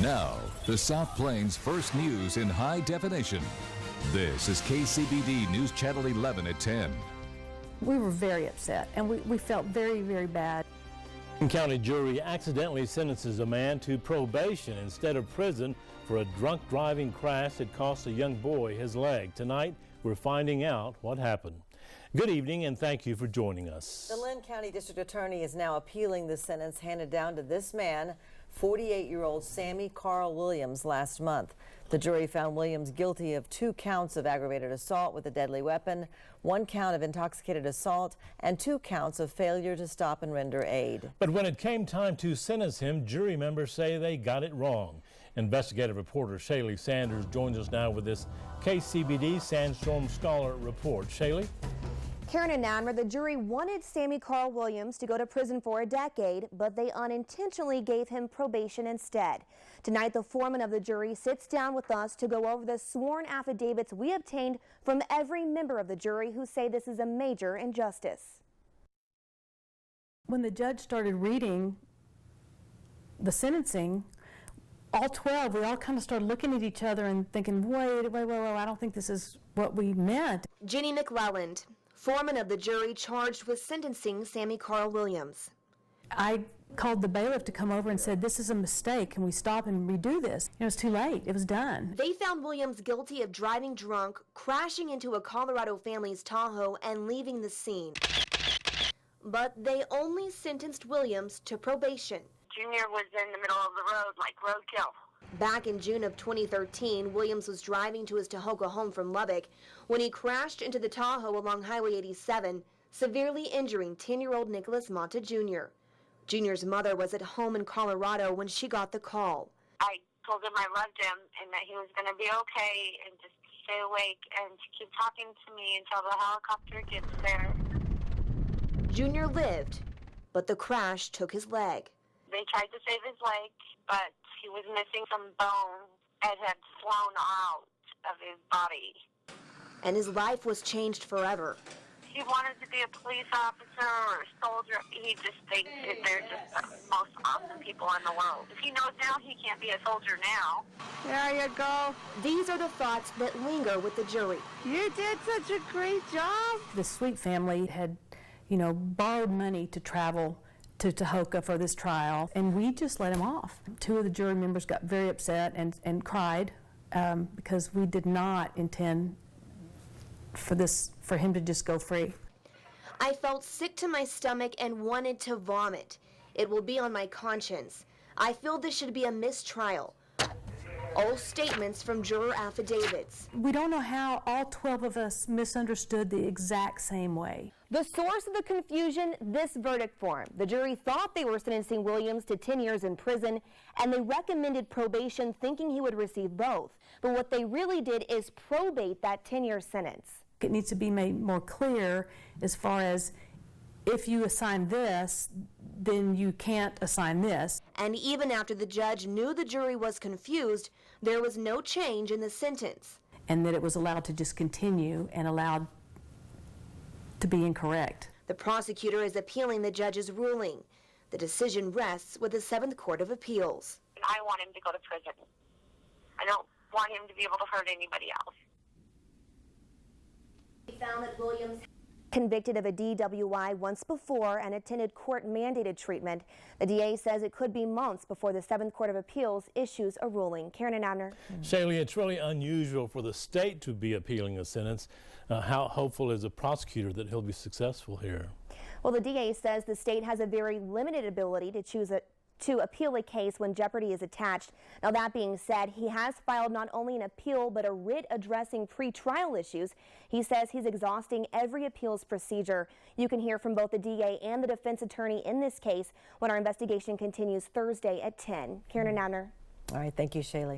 Now, the South Plains first news in high definition. This is KCBD News Channel 11 at 10. We were very upset, and we felt very, very bad. County jury accidentally sentences a man to probation instead of prison for a drunk driving crash that cost a young boy his leg. Tonight, we're finding out what happened. Good evening, and thank you for joining us. The Lynn County District Attorney is now appealing the sentence handed down to this man, 48-year-old Sammy Carl Williams, last month. The jury found Williams guilty of 2 counts of aggravated assault with a deadly weapon, 1 count of intoxicated assault, and 2 counts of failure to stop and render aid. But when it came time to sentence him, jury members say they got it wrong. Investigative reporter Shaley Sanders joins us now with this KCBD Sandstorm Scholar report. Shaley? Karen and Namner, the jury wanted Sammy Carl Williams to go to prison for a decade, but they unintentionally gave him probation instead. Tonight, the foreman of the jury sits down with us to go over the sworn affidavits we obtained from every member of the jury who say this is a major injustice. When the judge started reading the sentencing, all 12, we all kind of started looking at each other and thinking, wait, I don't think this is what we meant. Jenny McClelland, foreman of the jury charged with sentencing Sammy Carl Williams. I called the bailiff to come over and said, this is a mistake. Can we stop and redo this? It was too late. It was done. They found Williams guilty of driving drunk, crashing into a Colorado family's Tahoe, and leaving the scene. But they only sentenced Williams to probation. Junior was in the middle of the road like roadkill. Back in June of 2013, Williams was driving to his Tahoe home from Lubbock when he crashed into the Tahoe along Highway 87, severely injuring 10-year-old Nicholas Mata Jr. Junior's mother was at home in Colorado when she got the call. I told him I loved him and that he was going to be okay and just stay awake and to keep talking to me until the helicopter gets there. Junior lived, but the crash took his leg. They tried to save his leg, but he was missing some bone that had flown out of his body. And his life was changed forever. He wanted to be a police officer or a soldier. He just thinks that they're just the most awesome people in the world. If he knows now he can't be a soldier now. There you go. These are the thoughts that linger with the jury. You did such a great job. The Sweet family had, borrowed money to travel to Tahoe for this trial, and we just let him off. 2 of the jury members got very upset and cried because we did not intend for him to just go free. I felt sick to my stomach and wanted to vomit. It will be on my conscience. I feel this should be a mistrial. All statements from juror affidavits. We don't know how all 12 of us misunderstood the exact same way. The source of the confusion, this verdict form. The jury thought they were sentencing Williams to 10 years in prison, and they recommended probation thinking he would receive both. But what they really did is probate that 10-year sentence. It needs to be made more clear as far as if you assign this, then you can't assign this. And even after the judge knew the jury was confused, there was no change in the sentence. And that it was allowed to just continue and allowed to be incorrect. The prosecutor is appealing the judge's ruling. The decision rests with the 7th Court of Appeals. I want him to go to prison. I don't want him to be able to hurt anybody else. We found that Williams convicted of a DWI once before and attended court-mandated treatment. The DA says it could be months before the 7th Court of Appeals issues a ruling. Karen and Abner. Shaley, it's really unusual for the state to be appealing a sentence. How hopeful is the prosecutor that he'll be successful here? Well, the DA says the state has a very limited ability to appeal a case when jeopardy is attached. Now, that being said, he has filed not only an appeal but a writ addressing pre-trial issues. He says he's exhausting every appeals procedure. You can hear from both the DA and the defense attorney in this case when our investigation continues Thursday at 10. Karen and Abner. All right, thank you, Shaley.